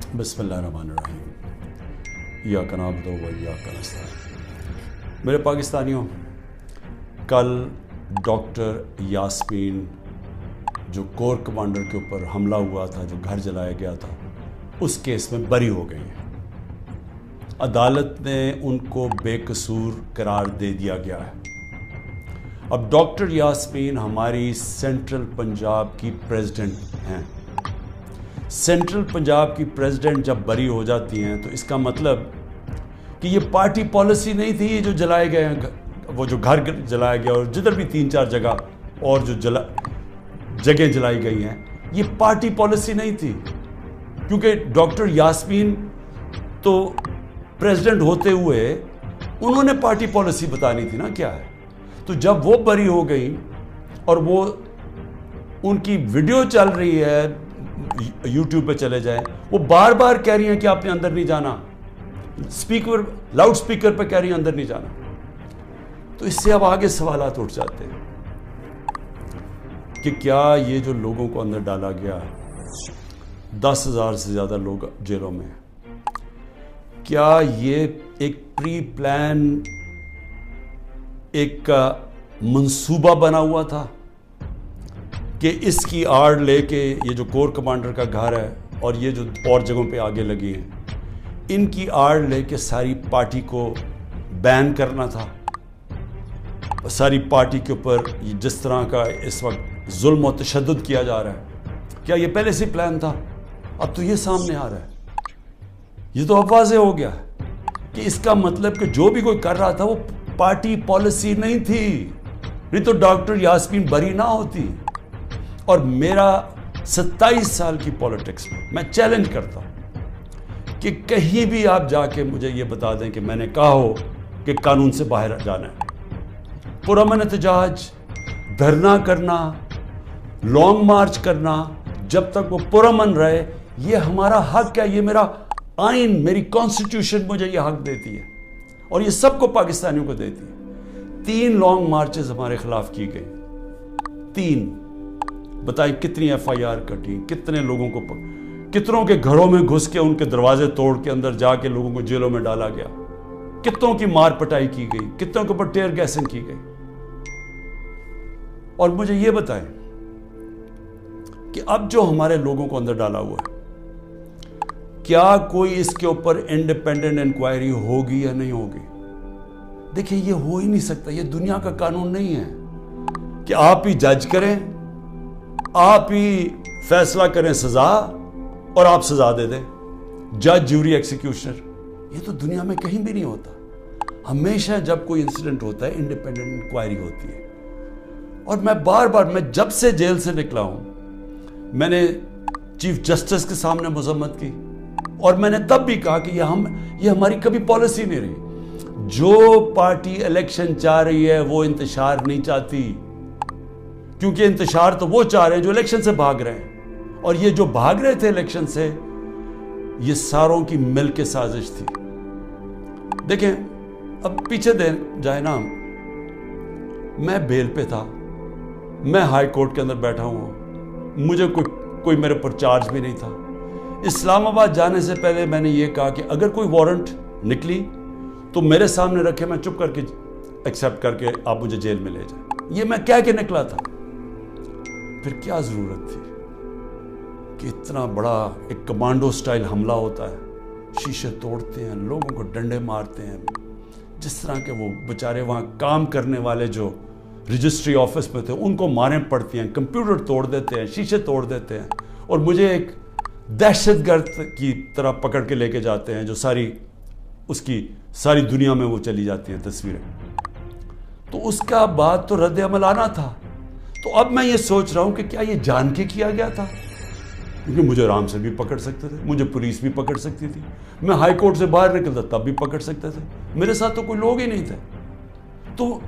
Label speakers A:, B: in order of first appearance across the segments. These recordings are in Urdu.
A: بسم اللہ الرحمن الرحیم ایاک نعبد و ایاک نستعین۔ میرے پاکستانیوں، کل ڈاکٹر یاسمین جو کور کمانڈر کے اوپر حملہ ہوا تھا، جو گھر جلایا گیا تھا، اس کیس میں بری ہو گئی ہیں۔ عدالت نے ان کو بے قصور قرار دے دیا گیا ہے۔ اب ڈاکٹر یاسمین ہماری سینٹرل پنجاب کی پریزیڈنٹ ہیں۔ سینٹرل پنجاب کی پریزیڈنٹ جب بری ہو جاتی ہیں تو اس کا مطلب کہ یہ پارٹی پالیسی نہیں تھی، یہ جو جلائے گئے ہیں، وہ جو گھر جلایا گیا اور جدھر بھی 3-4 جگہ اور جو جگہیں جلائی گئی ہیں، یہ پارٹی پالیسی نہیں تھی، کیونکہ ڈاکٹر یاسمین تو پریزیڈنٹ ہوتے ہوئے انہوں نے پارٹی پالیسی بتانی تھی نا کیا ہے۔ تو جب وہ بری ہو گئی اور وہ ان کی ویڈیو چل رہی ہے، یوٹیوب پہ چلے جائیں، وہ بار بار کہہ رہی ہیں کہ آپ نے اندر نہیں جانا، لاؤڈ سپیکر پہ کہہ رہی ہیں اندر نہیں جانا۔ تو اس سے اب آگے سوالات اٹھ جاتے ہیں کہ کیا یہ جو لوگوں کو اندر ڈالا گیا، 10,000 سے زیادہ لوگ جیلوں میں ہیں، کیا یہ ایک پری پلان ایک منصوبہ بنا ہوا تھا کہ اس کی آڑ لے کے یہ جو کور کمانڈر کا گھر ہے اور یہ جو اور جگہوں پہ آگے لگی ہیں، ان کی آڑ لے کے ساری پارٹی کو بین کرنا تھا؟ ساری پارٹی کے اوپر جس طرح کا اس وقت ظلم و تشدد کیا جا رہا ہے، کیا یہ پہلے سے پلان تھا؟ اب تو یہ سامنے آ رہا ہے، یہ تو اب واضح ہو گیا ہے کہ اس کا مطلب کہ جو بھی کوئی کر رہا تھا وہ پارٹی پالیسی نہیں تھی، نہیں تو ڈاکٹر یاسمین بری نہ ہوتی۔ اور میرا 27 سال کی پولیٹکس میں چیلنج کرتا ہوں کہ کہیں بھی آپ جا کے مجھے یہ بتا دیں کہ میں نے کہا ہو کہ قانون سے باہر جانا ہے۔ پرامن احتجاج، دھرنا کرنا، لانگ مارچ کرنا، جب تک وہ پرامن رہے، یہ ہمارا حق ہے، یہ میرا آئین، میری کانسٹیٹیوشن مجھے یہ حق دیتی ہے اور یہ سب کو پاکستانیوں کو دیتی ہے۔ 3 لانگ مارچز ہمارے خلاف کی گئی، 3۔ بتائیں کتنی FIR کٹی، کتنے لوگوں کو، کتنوں کے گھروں میں گھس کے ان کے دروازے توڑ کے اندر جا کے لوگوں کو جیلوں میں ڈالا گیا، کتنوں کی مار پٹائی کی گئی، کتنوں کے اوپر ٹیئر گیسنگ کی گئی۔ اور مجھے یہ بتائیں کہ اب جو ہمارے لوگوں کو اندر ڈالا ہوا ہے، کیا کوئی اس کے اوپر انڈیپینڈنٹ انکوائری ہوگی یا نہیں ہوگی؟ دیکھیں، یہ ہو ہی نہیں سکتا، یہ دنیا کا قانون نہیں ہے کہ آپ ہی جج کریں، آپ ہی فیصلہ کریں سزا اور آپ سزا دے دیں، جج، جیوری، ایکسیکیوشنر۔ یہ تو دنیا میں کہیں بھی نہیں ہوتا۔ ہمیشہ جب کوئی انسیڈنٹ ہوتا ہے انڈیپینڈنٹ انکوائری ہوتی ہے۔ اور میں بار بار، میں جب سے جیل سے نکلا ہوں، میں نے چیف جسٹس کے سامنے مذمت کی اور میں نے تب بھی کہا کہ یہ ہماری کبھی پالیسی نہیں رہی۔ جو پارٹی الیکشن چاہ رہی ہے وہ انتشار نہیں چاہتی، کیونکہ انتشار تو وہ چاہ رہے ہیں جو الیکشن سے بھاگ رہے ہیں، اور یہ جو بھاگ رہے تھے الیکشن سے، یہ ساروں کی مل کے سازش تھی۔ دیکھیں، اب پیچھے جائے نا، میں بیل پہ تھا، میں ہائی کورٹ کے اندر بیٹھا ہوں، مجھے کوئی میرے پر چارج بھی نہیں تھا۔ اسلام آباد جانے سے پہلے میں نے یہ کہا کہ اگر کوئی وارنٹ نکلی تو میرے سامنے رکھے، میں چپ کر کے ایکسیپٹ کر کے آپ مجھے جیل میں لے جائیں۔ یہ میں کہہ کے نکلا تھا۔ پھر کیا ضرورت تھی کہ اتنا بڑا ایک کمانڈو سٹائل حملہ ہوتا ہے، شیشے توڑتے ہیں، لوگوں کو ڈنڈے مارتے ہیں، جس طرح کے وہ بیچارے وہاں کام کرنے والے جو رجسٹری آفس میں تھے ان کو ماریں پڑتی ہیں، کمپیوٹر توڑ دیتے ہیں، شیشے توڑ دیتے ہیں، اور مجھے ایک دہشت گرد کی طرح پکڑ کے لے کے جاتے ہیں، جو اس کی ساری دنیا میں وہ چلی جاتی ہیں تصویریں۔ تو اس کا بعد تو رد عمل آنا تھا۔ تو اب میں یہ سوچ رہا ہوں کہ کیا یہ جان کے کیا گیا تھا؟ کیونکہ مجھے آرام سے بھی پکڑ سکتے تھے، مجھے پولیس بھی پکڑ سکتی تھی، میں ہائی کورٹ سے باہر نکلتا تب بھی پکڑ سکتے تھے، میرے ساتھ تو کوئی لوگ ہی نہیں تھے۔ تو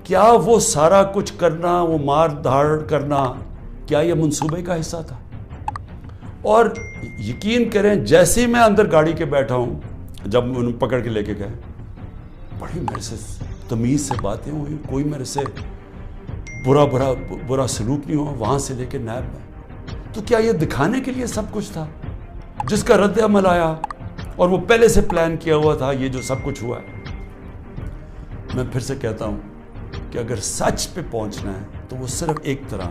A: کیا وہ سارا کچھ کرنا، وہ مار دھاڑ کرنا، کیا یہ منصوبے کا حصہ تھا؟ اور یقین کریں، جیسے ہی میں اندر گاڑی کے بیٹھا ہوں، جب انہوں پکڑ کے لے کے گئے، بڑی میرے سے تمیز سے باتیں ہوئی، کوئی میرے سے برا سلوک نہیں ہوا، وہاں سے لے کے نیب میں۔ تو کیا یہ دکھانے کے لیے سب کچھ تھا جس کا رد عمل آیا اور وہ پہلے سے پلان کیا ہوا تھا، یہ جو سب کچھ ہوا ہے۔ میں پھر سے کہتا ہوں کہ اگر سچ پہ پہنچنا ہے تو وہ صرف ایک طرح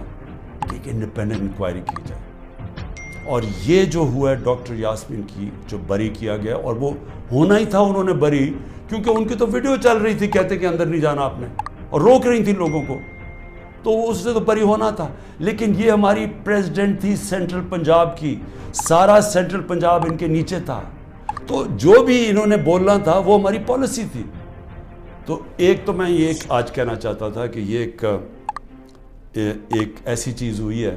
A: کہ ایک انڈیپینڈنٹ انکوائری کی جائے، اور یہ جو ہوا ہے ڈاکٹر یاسمین کی جو بری کیا گیا، اور وہ ہونا ہی تھا، انہوں نے بری، کیونکہ ان کی تو ویڈیو چل رہی تھی کہتے کہ اندر نہیں جانا آپ نے، اور روک رہی تھی لوگوں کو، تو اس سے تو بری ہونا تھا۔ لیکن یہ ہماری پریزیڈنٹ تھی سینٹرل پنجاب کی، سارا سینٹرل پنجاب ان کے نیچے تھا، تو جو بھی انہوں نے بولنا تھا وہ ہماری پالیسی تھی۔ تو ایک تو میں یہ آج کہنا چاہتا تھا کہ یہ ایک ایسی چیز ہوئی ہے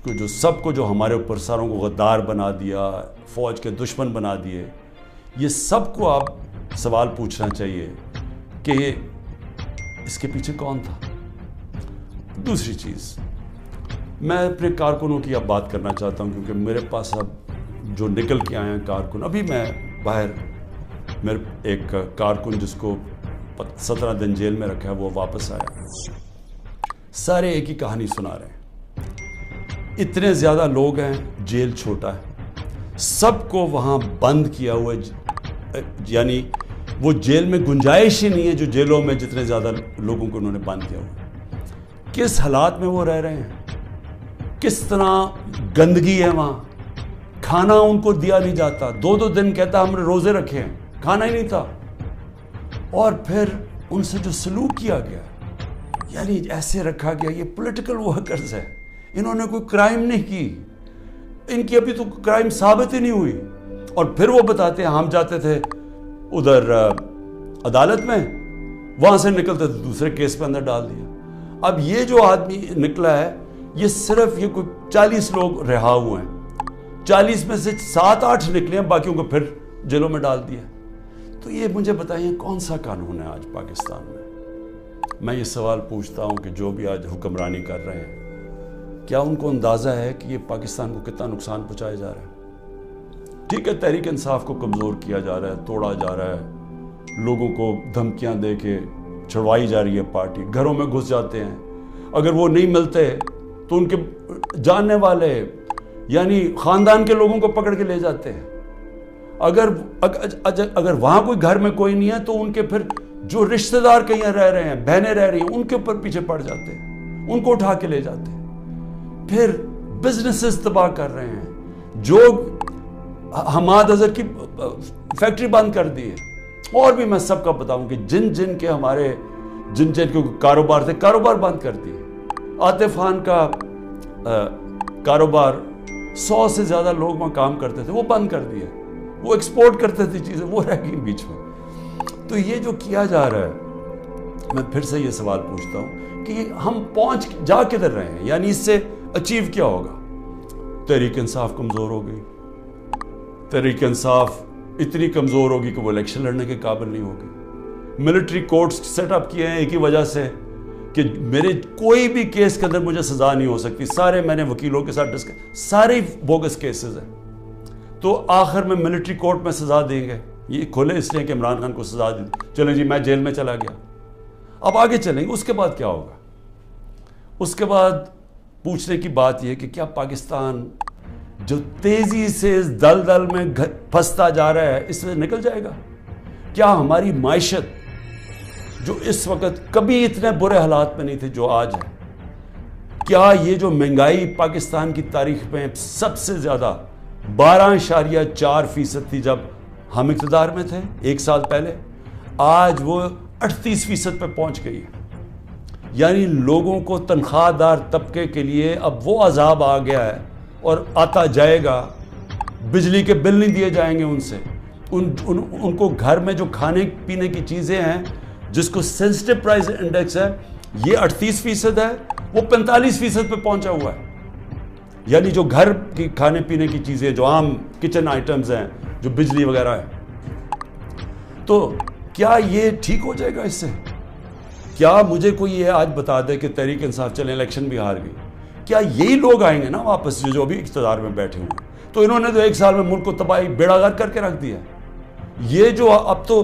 A: جو سب کو، جو ہمارے اوپر ساروں کو غدار بنا دیا، فوج کے دشمن بنا دیے، یہ سب کو آپ سوال پوچھنا چاہیے کہ اس کے پیچھے کون تھا۔ دوسری چیز، میں اپنے کارکنوں کی اب بات کرنا چاہتا ہوں، کیونکہ میرے پاس اب جو نکل کے آئے ہیں کارکن، ابھی میں باہر، میرے ایک کارکن جس کو 17 دن جیل میں رکھا ہے وہ واپس آیا، سارے ایک ہی کہانی سنا رہے ہیں، اتنے زیادہ لوگ ہیں، جیل چھوٹا ہے، سب کو وہاں بند کیا ہوا ہے، یعنی وہ جیل میں گنجائش ہی نہیں ہے جو جیلوں میں جتنے زیادہ لوگوں کو انہوں نے بند کیا ہوا ہے۔ کس حالات میں وہ رہ رہے ہیں، کس طرح گندگی ہے وہاں، کھانا ان کو دیا نہیں جاتا، 2 دن کہتا ہم نے روزے رکھے ہیں، کھانا ہی نہیں تھا، اور پھر ان سے جو سلوک کیا گیا، یعنی ایسے رکھا گیا، یہ پولیٹیکل ورکرز ہے، انہوں نے کوئی کرائم نہیں کی، ان کی ابھی تو کرائم ثابت ہی نہیں ہوئی، اور پھر وہ بتاتے ہیں ہم جاتے تھے ادھر عدالت میں، وہاں سے نکلتے تھے دوسرے کیس پہ اندر ڈال دیا۔ اب یہ جو آدمی نکلا ہے، یہ صرف یہ کوئی 40 لوگ رہا ہوئے ہیں، 40 میں سے 7-8 نکلے ہیں، باقیوں کو پھر جیلوں میں ڈال دیا۔ تو یہ مجھے بتائیے کون سا قانون ہے آج پاکستان میں یہ سوال پوچھتا ہوں کہ جو بھی آج حکمرانی کر رہے ہیں، کیا ان کو اندازہ ہے کہ یہ پاکستان کو کتنا نقصان پہنچایا جا رہا ہے؟ ٹھیک ہے، تحریک انصاف کو کمزور کیا جا رہا ہے، توڑا جا رہا ہے، لوگوں کو دھمکیاں دے کے چھڑوائی جا رہی ہے پارٹی، گھروں میں گھس جاتے ہیں، اگر وہ نہیں ملتے تو ان کے جاننے والے یعنی خاندان کے لوگوں کو پکڑ کے لے جاتے ہیں، اگر وہاں کوئی گھر میں کوئی نہیں ہے تو ان کے پھر جو رشتہ دار کہیں رہ رہے ہیں، بہنیں رہ رہی ہیں، ان کے اوپر پیچھے پڑ جاتے ہیں، ان کو اٹھا کے لے جاتے ہیں، پھر بزنسز تباہ کر رہے ہیں، جو حماد اظہر کی فیکٹری بند کر دی ہے، اور بھی میں سب کا بتاؤں کہ جن کے ہمارے جن کے کاروبار تھے، کاروبار بند کر دیے۔ عاطف خان کا کاروبار 100 سے زیادہ لوگ وہاں کام کرتے تھے، وہ بند کر دیے، وہ ایکسپورٹ کرتے تھے چیزیں، وہ رہ گئی بیچ میں۔ تو یہ جو کیا جا رہا ہے، میں پھر سے یہ سوال پوچھتا ہوں کہ ہم جا کدھر رہے ہیں، یعنی اس سے اچیو کیا ہوگا؟ تحریک انصاف کمزور ہو گئی، تحریک انصاف اتنی کمزور ہوگی کہ وہ الیکشن لڑنے کے قابل نہیں ہوگی، ملٹری کورٹس سیٹ اپ کیے ہیں ایک ہی وجہ سے کہ میرے کوئی بھی کیس کے اندر مجھے سزا نہیں ہو سکتی، سارے میں نے وکیلوں کے ساتھ سارے بوگس کیسز ہیں، تو آخر میں ملٹری کورٹ میں سزا دیں گے، یہ کھولے اس لیے کہ عمران خان کو سزا دی، چلیں جی میں جیل میں چلا گیا، اب آگے چلیں گے، اس کے بعد کیا ہوگا؟ اس کے بعد پوچھنے کی بات یہ کہ کیا پاکستان جو تیزی سے اس دلدل میں پھنستا جا رہا ہے، اس سے نکل جائے گا؟ کیا ہماری معیشت جو اس وقت کبھی اتنے برے حالات میں نہیں تھے جو آج ہے، کیا یہ جو مہنگائی پاکستان کی تاریخ میں سب سے زیادہ 12.4% تھی جب ہم اقتدار میں تھے 1 سال پہلے، آج وہ 38% پہ پہنچ گئی ہے، یعنی لوگوں کو تنخواہ دار طبقے کے لیے اب وہ عذاب آ گیا ہے اور آتا جائے گا، بجلی کے بل نہیں دیے جائیں گے ان سے، ان کو گھر میں جو کھانے پینے کی چیزیں ہیں جس کو سینسٹیو پرائس انڈیکس ہے، یہ 38% ہے، وہ 45% پہ پہنچا ہوا ہے، یعنی جو گھر کی کھانے پینے کی چیزیں جو عام کچن آئٹمز ہیں، جو بجلی وغیرہ ہے، تو کیا یہ ٹھیک ہو جائے گا اس سے؟ کیا مجھے کوئی یہ آج بتا دے کہ تحریک انصاف چلیں الیکشن بھی ہار گئی، کیا یہی لوگ آئیں گے نا واپس جو ابھی اقتدار میں بیٹھے ہوئے؟ تو انہوں نے تو 1 سال میں ملک کو تباہی بیڑا غرق کر کے رکھ دیا۔ یہ جو اب تو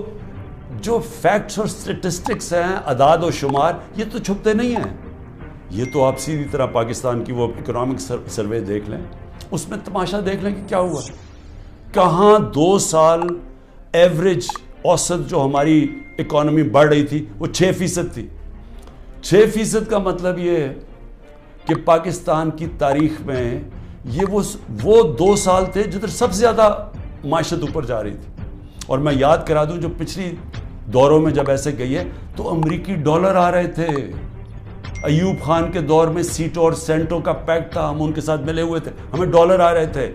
A: جو فیکٹس اور سٹیٹسٹکس ہیں، اعداد و شمار، یہ تو چھپتے نہیں ہیں، یہ تو آپ سیدھی طرح پاکستان کی وہ اکنامک سروے دیکھ لیں، اس میں تماشا دیکھ لیں کہ کیا ہوا۔ کہاں 2 سال ایوریج اوسط جو ہماری اکانومی بڑھ رہی تھی وہ 6% تھی. 6% کا مطلب یہ ہے کہ پاکستان کی تاریخ میں یہ وہ 2 سال تھے جدھر سب سے زیادہ معیشت اوپر جا رہی تھی. اور میں یاد کرا دوں جو پچھلی دوروں میں جب ایسے گئی ہے تو امریکی ڈالر آ رہے تھے. ایوب خان کے دور میں سیٹو اور سینٹو کا پیکٹ تھا, ہم ان کے ساتھ ملے ہوئے تھے, ہمیں ڈالر آ رہے تھے.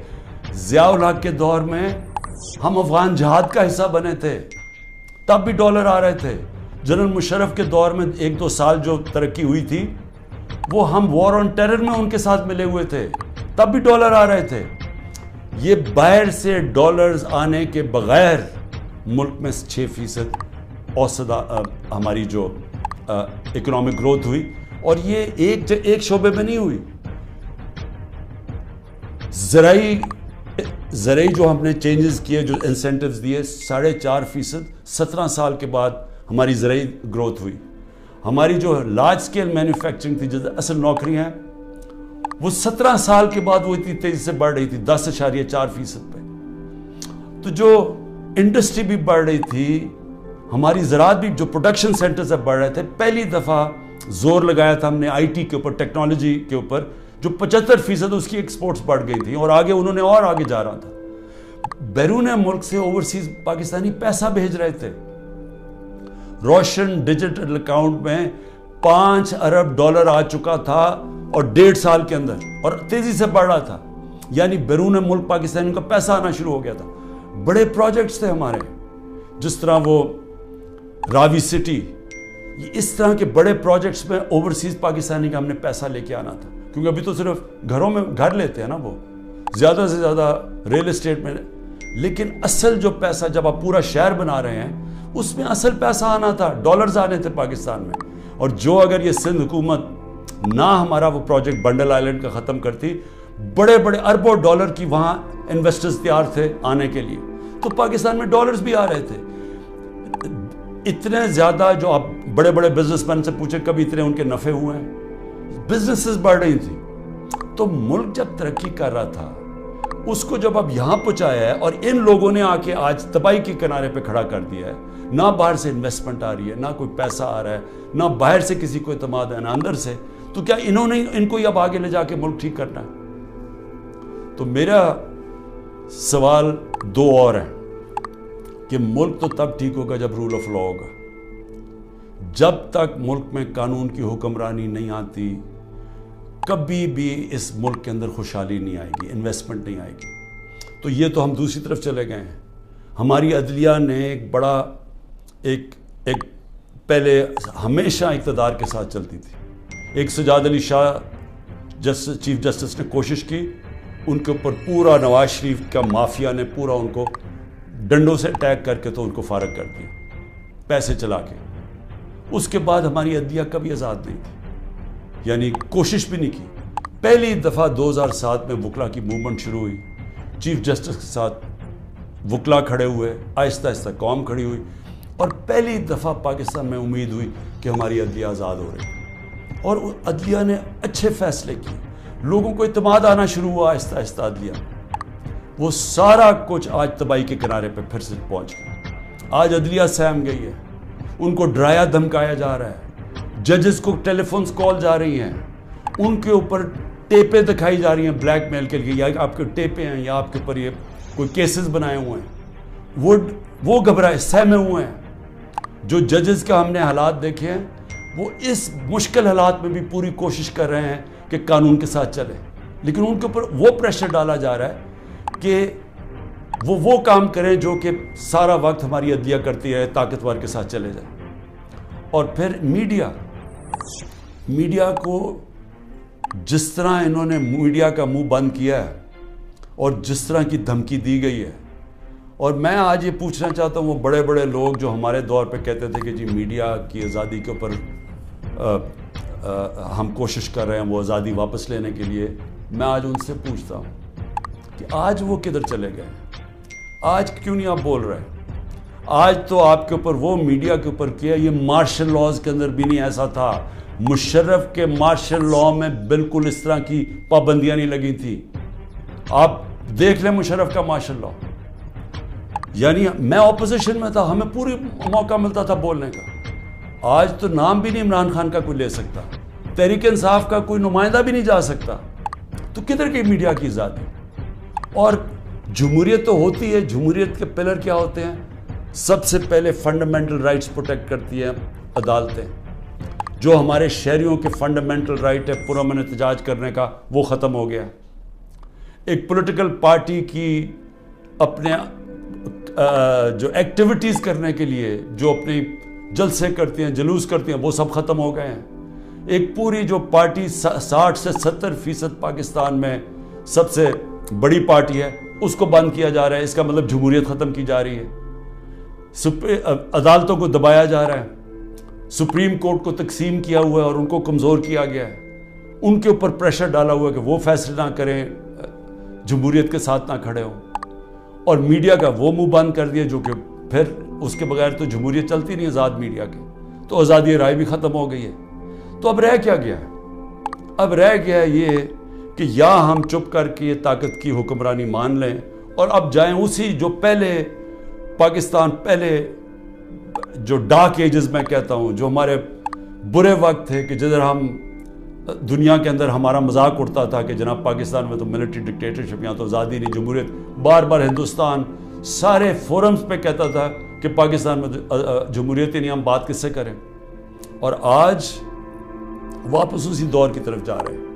A: ضیاء الحق کے دور میں ہم افغان جہاد کا حصہ بنے تھے, تب بھی ڈالر آ رہے تھے. جنرل مشرف کے دور میں 1-2 سال جو ترقی ہوئی تھی وہ ہم وار آن ٹیرر میں ان کے ساتھ ملے ہوئے تھے, تب بھی ڈالر آ رہے تھے. یہ باہر سے ڈالرز آنے کے بغیر ملک میں 6% اوسط ہماری جو اکنامک گروتھ ہوئی, اور یہ ایک شعبے میں نہیں ہوئی. زرعی جو ہم نے چینجز کیے, جو انسینٹیوز دیے, 4.5%, 17 سال کے بعد ہماری زرعی گروتھ ہوئی. ہماری جو لارج سکیل مینوفیکچرنگ تھی, جو اصل نوکریاں ہیں, وہ 17 سال کے بعد وہ اتنی تیزی سے بڑھ رہی تھی 10.4% پہ. تو جو انڈسٹری بھی بڑھ رہی تھی, ہماری زراعت بھی, جو پروڈکشن سینٹرز بڑھ رہے تھے, پہلی دفعہ زور لگایا تھا ہم نے آئی ٹی کے اوپر, ٹیکنالوجی کے اوپر, جو 75% اس کی ایکسپورٹس بڑھ گئی تھی, اور آگے انہوں نے اور آگے جا رہا تھا. بیرون ملک سے اوورسیز پاکستانی پیسہ بھیج رہے تھے. روشن ڈیجیٹل اکاؤنٹ میں $5 ارب آ چکا تھا, اور 1.5 سال کے اندر, اور تیزی سے بڑھ رہا تھا. یعنی بیرون ملک پاکستانیوں کا پیسہ آنا شروع ہو گیا تھا. بڑے پروجیکٹس تھے ہمارے, جس طرح وہ راوی سٹی, اس طرح کے بڑے پروجیکٹس میں اوورسیز پاکستانی کا ہم نے پیسہ لے کے آنا تھا. کیونکہ ابھی تو صرف گھروں میں گھر لیتے ہیں نا, وہ زیادہ سے زیادہ ریل اسٹیٹ میں, لیکن اصل جو پیسہ جب آپ پورا شہر بنا رہے ہیں اس میں اصل پیسہ آنا تھا, ڈالرز آنے تھے پاکستان میں. اور جو اگر یہ سندھ حکومت نہ ہمارا وہ پروجیکٹ بنڈل آئلینڈ کا ختم کرتی, بڑے بڑے اربوں ڈالر کی وہاں انویسٹرز تیار تھے آنے کے لیے, تو پاکستان میں ڈالرز بھی آ رہے تھے. اتنے زیادہ, جو آپ بڑے بڑے بزنس مین سے پوچھیں کبھی اتنے ان کے نفع ہوئے ہیں, بزنسز بڑھ رہی تھی. تو ملک جب ترقی کر رہا تھا, اس کو جب اب یہاں پہنچایا ہے, اور ان لوگوں نے آ کے آج تباہی کے کنارے پہ کھڑا کر دیا ہے. نہ باہر سے انویسٹمنٹ آ رہی ہے, نہ کوئی پیسہ آ رہا ہے, نہ باہر سے کسی کو اعتماد ہے, نہ اندر سے. تو کیا انہوں نے ان کو اب آگے لے جا کے ملک ٹھیک کرنا ہے؟ تو میرا سوال 2 اور ہیں کہ ملک تو تب ٹھیک ہوگا جب رول آف لا ہوگا. جب تک ملک میں قانون کی حکمرانی نہیں آتی, کبھی بھی اس ملک کے اندر خوشحالی نہیں آئے گی, انویسٹمنٹ نہیں آئے گی. تو یہ تو ہم دوسری طرف چلے گئے ہیں. ہماری عدلیہ نے ایک بڑا ایک پہلے ہمیشہ اقتدار کے ساتھ چلتی تھی. ایک سجاد علی شاہ چیف جسٹس نے کوشش کی, ان کے اوپر پورا نواز شریف کا مافیا نے پورا ان کو ڈنڈوں سے اٹیک کر کے تو ان کو فارغ کر دیا, پیسے چلا کے. اس کے بعد ہماری عدلیہ کبھی آزاد نہیں تھی, یعنی کوشش بھی نہیں کی. پہلی دفعہ 2007 میں وکلا کی موومنٹ شروع ہوئی, چیف جسٹس کے ساتھ وکلا کھڑے ہوئے, آہستہ آہستہ قوم کھڑی ہوئی, اور پہلی دفعہ پاکستان میں امید ہوئی کہ ہماری عدلیہ آزاد ہو رہی ہے. اور عدلیہ نے اچھے فیصلے کیے, لوگوں کو اعتماد آنا شروع ہوا آہستہ آہستہ عدلیہ. وہ سارا کچھ آج تباہی کے کنارے پہ پھر سے پہنچ گیا. آج عدلیہ سہم گئی ہے, ان کو ڈرایا دھمکایا جا رہا ہے, ججز کو ٹیلی فونز کال جا رہی ہیں, ان کے اوپر ٹیپیں دکھائی جا رہی ہیں بلیک میل کے لیے, یا آپ کے ٹیپیں ہیں, یا آپ کے اوپر یہ کوئی کیسز بنائے ہوئے ہیں. وہ گھبرائے, سہمے ہوئے ہیں. جو ججز کا ہم نے حالات دیکھے ہیں, وہ اس مشکل حالات میں بھی پوری کوشش کر رہے ہیں کہ قانون کے ساتھ چلے, لیکن ان کے اوپر وہ پریشر ڈالا جا رہا ہے کہ وہ کام کریں جو کہ سارا وقت ہماری عدلیہ کرتی ہے, طاقتور کے ساتھ چلے جائیں. اور پھر میڈیا کو جس طرح انہوں نے میڈیا کا منہ بند کیا ہے, اور جس طرح کی دھمکی دی گئی ہے. اور میں آج یہ پوچھنا چاہتا ہوں, وہ بڑے بڑے لوگ جو ہمارے دور پہ کہتے تھے کہ جی میڈیا کی آزادی کے اوپر ہم کوشش کر رہے ہیں وہ آزادی واپس لینے کے لیے, میں آج ان سے پوچھتا ہوں کہ آج وہ کدھر چلے گئے؟ آج کیوں نہیں آپ بول رہے؟ آج تو آپ کے اوپر وہ میڈیا کے اوپر کیا, یہ مارشل لاز کے اندر بھی نہیں ایسا تھا. مشرف کے مارشل لا میں بالکل اس طرح کی پابندیاں نہیں لگی تھی. آپ دیکھ لیں مشرف کا مارشل لا, یعنی میں اپوزیشن میں تھا, ہمیں پوری موقع ملتا تھا بولنے کا. آج تو نام بھی نہیں عمران خان کا کوئی لے سکتا, تحریک انصاف کا کوئی نمائندہ بھی نہیں جا سکتا. تو کدھر کی میڈیا کی آزادی؟ اور جمہوریت تو ہوتی ہے, جمہوریت کے پلر کیا ہوتے ہیں؟ سب سے پہلے فنڈامنٹل رائٹس پروٹیکٹ کرتی ہیں عدالتیں. جو ہمارے شہریوں کے فنڈامنٹل رائٹ ہے پرامن احتجاج کرنے کا, وہ ختم ہو گیا. ایک پولیٹیکل پارٹی کی اپنے جو ایکٹیویٹیز کرنے کے لیے جو اپنی جلسے کرتی ہیں, جلوس کرتی ہیں, وہ سب ختم ہو گئے ہیں. ایک پوری جو پارٹی 60 سے 70% پاکستان میں سب سے بڑی پارٹی ہے, اس کو بند کیا جا رہا ہے. اس کا مطلب جمہوریت ختم کی جا رہی ہے. عدالتوں کو دبایا جا رہا ہے, سپریم کورٹ کو تقسیم کیا ہوا ہے اور ان کو کمزور کیا گیا ہے. ان کے اوپر پریشر ڈالا ہوا ہے کہ وہ فیصلے نہ کریں, جمہوریت کے ساتھ نہ کھڑے ہوں. اور میڈیا کا وہ منہ بند کر دیا, جو کہ پھر اس کے بغیر تو جمہوریت چلتی نہیں آزاد میڈیا کی. تو آزادی رائے بھی ختم ہو گئی ہے. تو اب رہ کیا گیا ہے؟ اب رہ گیا ہے یہ کہ یا ہم چپ کر کے یہ طاقت کی حکمرانی مان لیں اور اب جائیں اسی جو پہلے پاکستان, پہلے جو ڈارک ایجز میں کہتا ہوں, جو ہمارے برے وقت تھے, کہ جدھر ہم دنیا کے اندر ہمارا مذاق اڑتا تھا کہ جناب پاکستان میں تو ملٹری ڈکٹیٹرشپ, یہاں تو آزادی نہیں, جمہوریت. بار بار ہندوستان سارے فورمز پہ کہتا تھا کہ پاکستان میں جمہوریت ہی نہیں, ہم بات کس سے کریں. اور آج واپس اسی دور کی طرف جا رہے ہیں.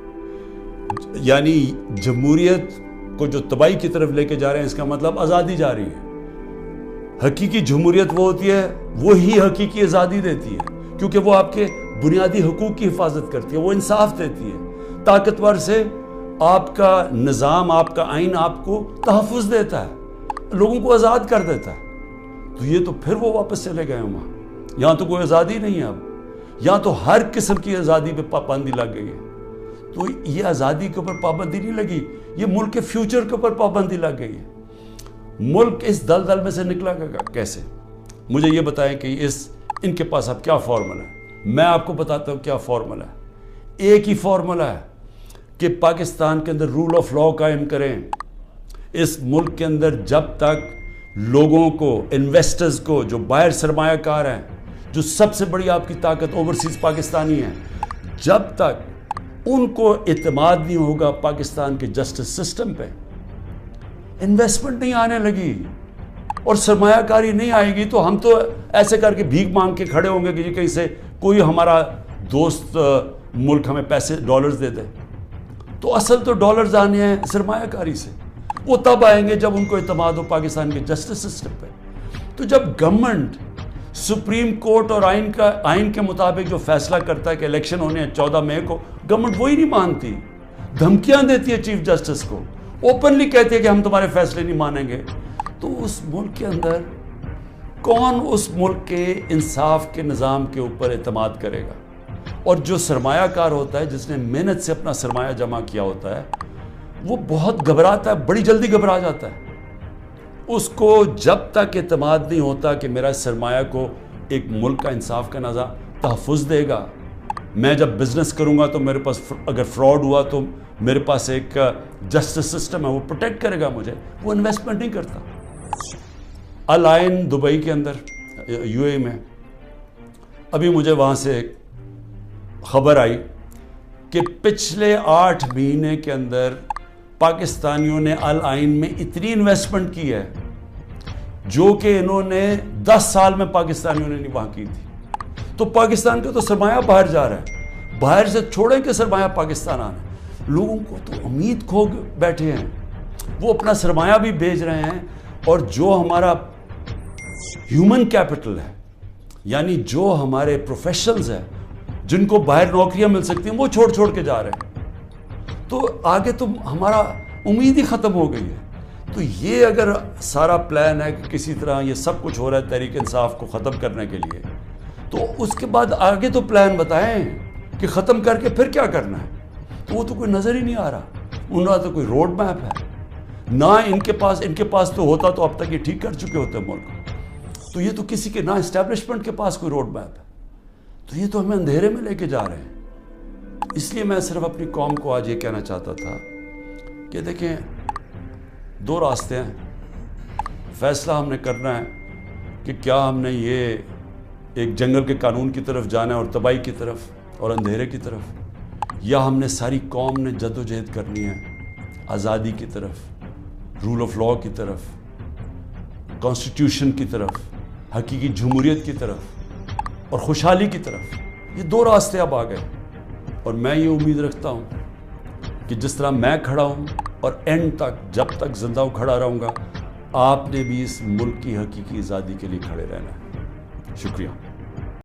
A: یعنی جمہوریت کو جو تباہی کی طرف لے کے جا رہے ہیں, اس کا مطلب آزادی جا رہی ہے. حقیقی جمہوریت وہ ہوتی ہے, وہی حقیقی آزادی دیتی ہے, کیونکہ وہ آپ کے بنیادی حقوق کی حفاظت کرتی ہے, وہ انصاف دیتی ہے. طاقتور سے آپ کا نظام, آپ کا آئین آپ کو تحفظ دیتا ہے, لوگوں کو آزاد کر دیتا ہے. تو یہ تو پھر وہ واپس چلے گئے وہاں. یہاں تو کوئی آزادی نہیں ہے اب. یہاں تو ہر قسم کی آزادی پہ پابندی لگ گئی ہے. تو یہ آزادی کے اوپر پابندی نہیں لگی, یہ ملک کے فیوچر کے اوپر پابندی لگ گئی ہے. ملک اس دلدل میں سے نکلا گا کیسے؟ مجھے یہ بتائیں کہ ان کے پاس اب کیا فارمولا ہے. میں آپ کو بتاتا ہوں کیا فارمولا ہے. ایک ہی فارمولا ہے کہ پاکستان کے اندر رول آف لا قائم کریں. اس ملک کے اندر جب تک لوگوں کو, انویسٹرز کو, جو باہر سرمایہ کار ہیں, جو سب سے بڑی آپ کی طاقت اوورسیز پاکستانی ہیں, جب تک ان کو اعتماد نہیں ہوگا پاکستان کے جسٹس سسٹم پہ, انویسٹمنٹ نہیں آنے لگی اور سرمایہ کاری نہیں آئے گی, تو ہم تو ایسے کر کے بھیک مانگ کے کھڑے ہوں گے کہ کہیں سے کوئی ہمارا دوست ملک ہمیں پیسے ڈالرز دے دے. تو اصل تو ڈالرز آنے ہیں سرمایہ کاری سے. وہ تب آئیں گے جب ان کو اعتماد ہو پاکستان کے جسٹس سسٹم پہ. تو جب گورنمنٹ سپریم کورٹ اور آئین کے مطابق جو فیصلہ کرتا ہے کہ الیکشن ہونے ہیں 14 مئی کو, گورنمنٹ وہی نہیں مانتی, دھمکیاں دیتی ہے چیف جسٹس کو, اوپنلی کہتی ہے کہ ہم تمہارے فیصلے نہیں مانیں گے. تو اس ملک کے اندر کون اس ملک کے انصاف کے نظام کے اوپر اعتماد کرے گا؟ اور جو سرمایہ کار ہوتا ہے, جس نے محنت سے اپنا سرمایہ جمع کیا ہوتا ہے, وہ بہت گھبراتا ہے, بڑی جلدی گھبرا جاتا ہے. اس کو جب تک اعتماد نہیں ہوتا کہ میرا سرمایہ کو ایک ملک کا انصاف کا نظام تحفظ دے گا, میں جب بزنس کروں گا تو میرے پاس اگر فراڈ ہوا تو میرے پاس ایک جسٹس سسٹم ہے, وہ پروٹیکٹ کرے گا مجھے, وہ انویسٹمنٹ نہیں کرتا. الائن دبئی کے اندر, یو اے میں, ابھی مجھے وہاں سے ایک خبر آئی کہ پچھلے 8 مہینے کے اندر پاکستانیوں نے الائن میں اتنی انویسٹمنٹ کی ہے جو کہ انہوں نے 10 سال میں پاکستانیوں نے نہیں وہاں کی تھی. تو پاکستان کا تو سرمایہ باہر جا رہا ہے, باہر سے چھوڑیں کہ سرمایہ پاکستان آنا. لوگوں کو تو امید کھو بیٹھے ہیں, وہ اپنا سرمایہ بھی بھیج رہے ہیں, اور جو ہمارا ہیومن کیپٹل ہے, یعنی جو ہمارے پروفیشنلز ہیں جن کو باہر نوکریاں مل سکتی ہیں, وہ چھوڑ کے جا رہے ہیں. تو آگے تو ہمارا امید ہی ختم ہو گئی ہے. تو یہ اگر سارا پلان ہے کہ کسی طرح یہ سب کچھ ہو رہا ہے تحریک انصاف کو ختم کرنے کے لیے, تو اس کے بعد آگے تو پلان بتائیں کہ ختم کر کے پھر کیا کرنا ہے. تو وہ تو کوئی نظر ہی نہیں آ رہا. ان کا تو کوئی روڈ میپ ہے نہ ان کے پاس تو ہوتا تو اب تک یہ ٹھیک کر چکے ہوتے ملک. تو یہ تو کسی کے نہ اسٹیبلشمنٹ کے پاس کوئی روڈ میپ ہے. تو یہ تو ہمیں اندھیرے میں لے کے جا رہے ہیں. اس لیے میں صرف اپنی قوم کو آج یہ کہنا چاہتا تھا کہ دیکھیں, 2 راستے ہیں. فیصلہ ہم نے کرنا ہے کہ کیا ہم نے یہ ایک جنگل کے قانون کی طرف جانا ہے اور تباہی کی طرف اور اندھیرے کی طرف، یا ہم نے ساری قوم نے جد و جہد کرنی ہے آزادی کی طرف، رول آف لاء کی طرف، کانسٹیٹیوشن کی طرف، حقیقی جمہوریت کی طرف اور خوشحالی کی طرف۔ یہ دو راستے اب آ گئے، اور میں یہ امید رکھتا ہوں کہ جس طرح میں کھڑا ہوں اور اینڈ تک جب تک زندہ ہوں کھڑا رہوں گا، آپ نے بھی اس ملک کی حقیقی آزادی کے لیے کھڑے رہنا ہے۔ شکریہ۔